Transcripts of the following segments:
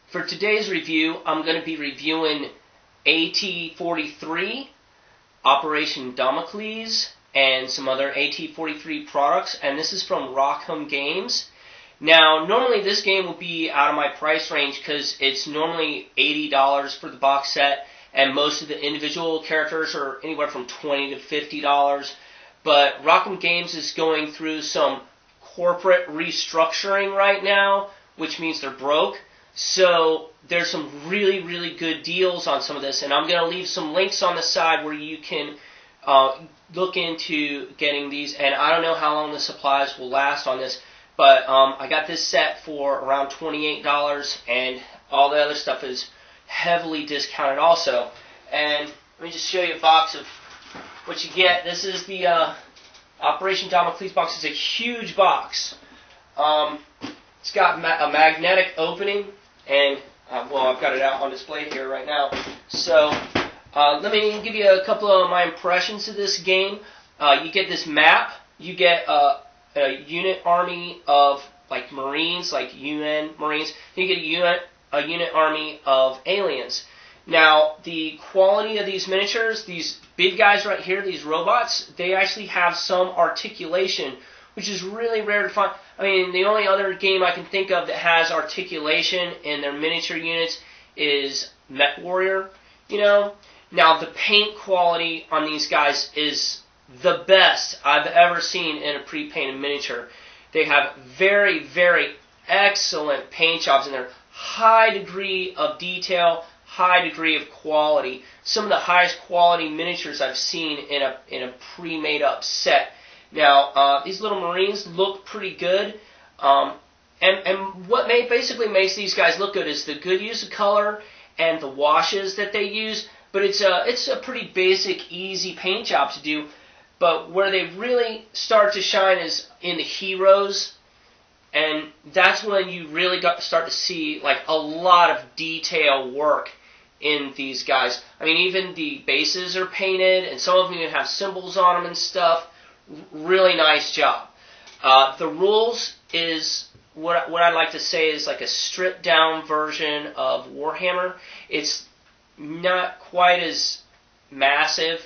For today's review, I'm going to be reviewing AT-43, Operation Damocles, and some other AT-43 products, and this is from Rockham Games. Now, normally this game will be out of my price range because it's normally $80 for the box set, and most of the individual characters are anywhere from $20 to $50. But Rockham Games is going through some corporate restructuring right now, which means they're broke. So there's some really, really good deals on some of this, and I'm going to leave some links on the side where you can look into getting these. And I don't know how long the supplies will last on this, but I got this set for around $28, and all the other stuff is heavily discounted also. And let me just show you a box of what you get. This is the Operation Damocles box. It's a huge box. It's got a magnetic opening, and well, I've got it out on display here right now. So let me give you a couple of my impressions of this game. You get this map. You get a unit army of like Marines, like UN Marines. You get a unit army of aliens. Now, the quality of these miniatures, these big guys right here, these robots, they actually have some articulation, which is really rare to find. I mean, the only other game I can think of that has articulation in their miniature units is Mech Warrior, you know. Now, the paint quality on these guys is the best I've ever seen in a pre-painted miniature. They have very, very excellent paint jobs in there. High degree of detail, high degree of quality. Some of the highest quality miniatures I've seen in a pre-made up set. Now, these little Marines look pretty good, and what basically makes these guys look good is the good use of color and the washes that they use. But it's a pretty basic, easy paint job to do. But where they really start to shine is in the heroes, and that's when you really start to see like a lot of detail work in these guys. I mean, even the bases are painted, and some of them even have symbols on them and stuff. Really nice job. The rules is what I'd like to say is like a stripped down version of Warhammer. It's not quite as massive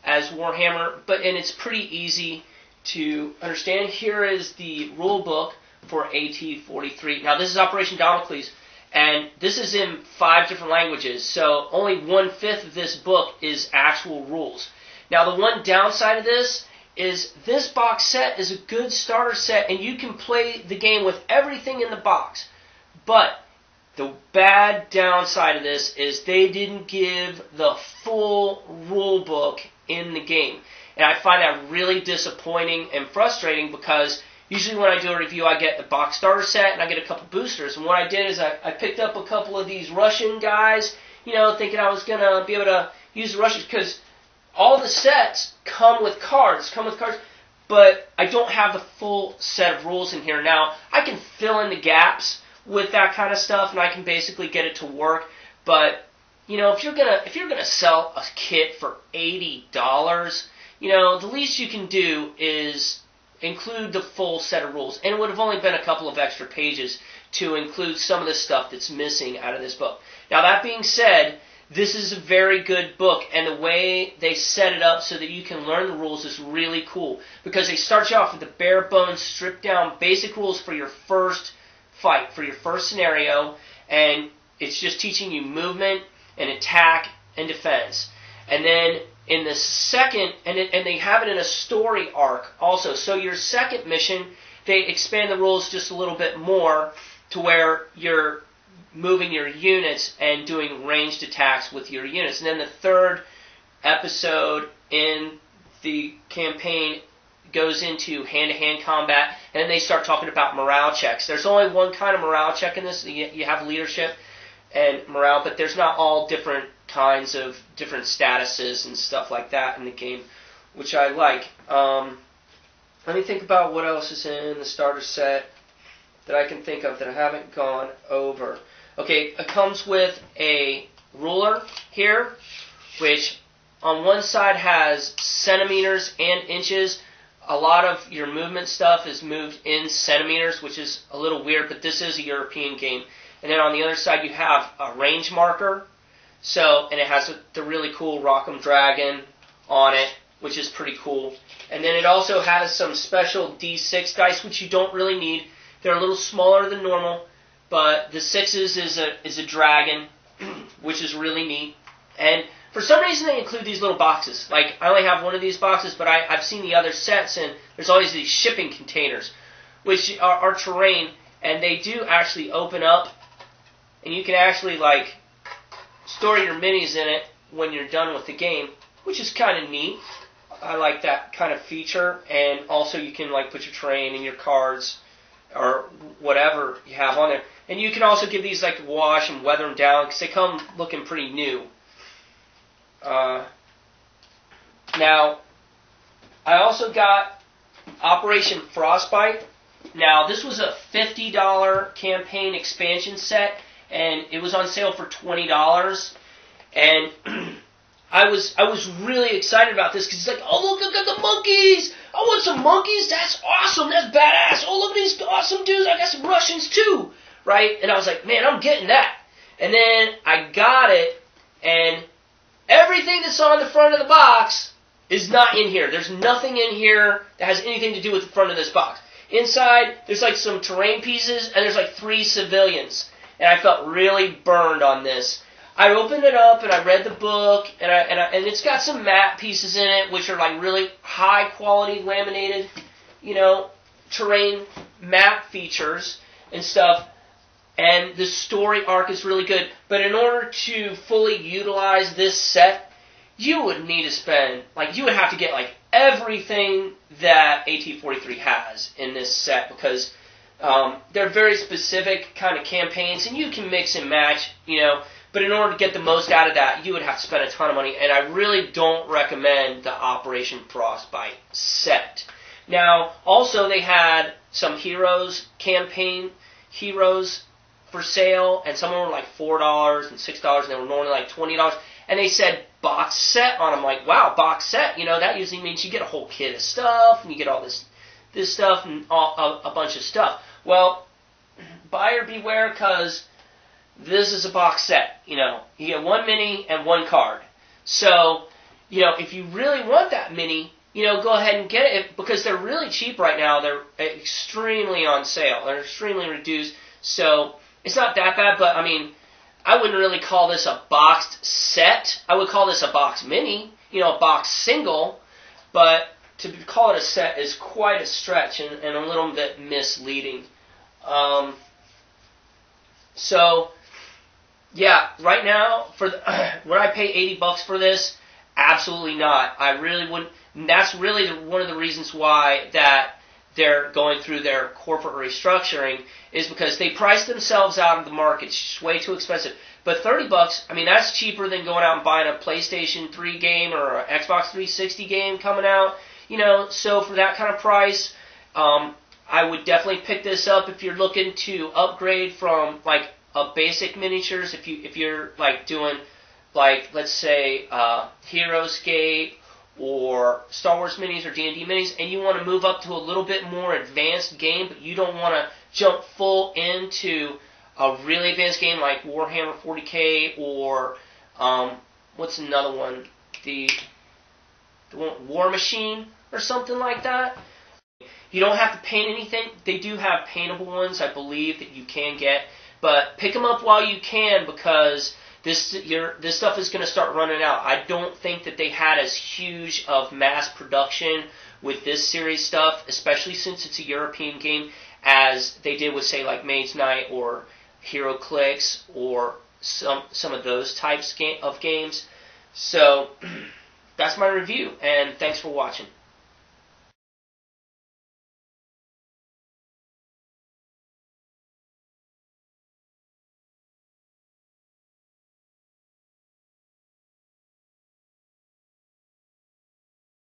as Warhammer, and it's pretty easy to understand. Here is the rule book for AT-43. Now, this is Operation Damocles, and this is in 5 different languages, so only 1/5 of this book is actual rules. Now, the one downside of this is this box set is a good starter set, and you can play the game with everything in the box. But the bad downside of this is they didn't give the full rule book in the game. And I find that really disappointing and frustrating because usually when I do a review, I get the box starter set and I get a couple boosters. And what I did is I picked up a couple of these Russian guys, you know, thinking I was going to be able to use the Russians because all the sets come with cards, but I don't have the full set of rules in here. Now, I can fill in the gaps with that kind of stuff, and I can basically get it to work. But you know, if you're gonna sell a kit for $80, you know, the least you can do is include the full set of rules. And it would have only been a couple of extra pages to include some of the stuff that's missing out of this book. Now, that being said, this is a very good book, and the way they set it up so that you can learn the rules is really cool, because they start you off with the bare bones, stripped down basic rules for your first fight, for your first scenario, and it's just teaching you movement and attack and defense. And then in the second, and they have it in a story arc also, so your second mission, they expand the rules just a little bit more to where you're moving your units and doing ranged attacks with your units. And then the third episode in the campaign goes into hand-to-hand combat, and then they start talking about morale checks. There's only one kind of morale check in this. You have leadership and morale, but there's not all different kinds of different statuses and stuff like that in the game, which I like. Let me think about what else is in the starter set that I can think of that I haven't gone over. Okay, it comes with a ruler here, which on one side has centimeters and inches. A lot of your movement stuff is moved in centimeters, which is a little weird, but this is a European game. and then on the other side you have a range marker. So, and it has the really cool Rock'em Dragon on it, which is pretty cool. And then it also has some special D6 dice, which you don't really need. They're a little smaller than normal, but the 6s is a dragon, which is really neat. And for some reason they include these little boxes. Like, I only have one of these boxes, but I've seen the other sets, and there's always these shipping containers, which are terrain, and they do actually open up, and you can actually, like, store your minis in it when you're done with the game, which is kind of neat. I like that kind of feature. And also you can, like, put your terrain and your cards or whatever you have on there. And you can also give these, like, a wash and weather them down because they come looking pretty new. Now, I also got Operation Frostbite. Now, this was a $50 campaign expansion set, and it was on sale for $20. And I was really excited about this because it's like, oh, look, I got the monkeys. I want some monkeys. That's awesome. That's badass. Oh, look at these awesome dudes. I got some Russians too, right? And I was like, man, I'm getting that. And then I got it, and everything that's on the front of the box is not in here. There's nothing in here that has anything to do with the front of this box. Inside, there's like some terrain pieces, and there's like 3 civilians. And I felt really burned on this. I opened it up, and I read the book, and it's got some matte pieces in it, which are like really high quality laminated, terrain map features and stuff. And the story arc is really good. But in order to fully utilize this set, you would need to spend, you would have to get, everything that AT-43 has in this set, because they're very specific kind of campaigns, and you can mix and match, but in order to get the most out of that, you would have to spend a ton of money, and I really don't recommend the Operation Frostbite set. Now, also they had some Heroes campaign heroes for sale, and some of them were like $4 and $6, and they were normally like $20, and they said box set on them. Like, wow, box set, that usually means you get a whole kit of stuff, and you get all this stuff and a bunch of stuff. Well, buyer beware, because this is a box set. You get 1 mini and 1 card. So, if you really want that mini, go ahead and get it, because they're really cheap right now. They're extremely on sale. They're extremely reduced. So it's not that bad, but I mean, I wouldn't really call this a boxed set. I would call this a box mini, a box single, but to call it a set is quite a stretch and a little bit misleading. So, yeah, right now, would I pay $80 for this? Absolutely not. I really wouldn't. And that's really one of the reasons why that they're going through their corporate restructuring, is because they priced themselves out of the market. It's just way too expensive. But $30, I mean, that's cheaper than going out and buying a PlayStation 3 game or an Xbox 360 game coming out. So for that kind of price, I would definitely pick this up if you're looking to upgrade from a basic miniatures. If you're doing let's say Heroescape or Star Wars minis or D&D minis, and you want to move up to a little bit more advanced game, but you don't want to jump full into a really advanced game like Warhammer 40K or what's another one? The one, War Machine or something like that. You don't have to paint anything. They do have paintable ones, I believe, that you can get, but pick them up while you can, because this stuff is going to start running out. I don't think that they had as huge of mass production with this series stuff, especially since it's a European game, as they did with, say, like Maid's Night or HeroClix or some of those types of games. So that's my review, and thanks for watching.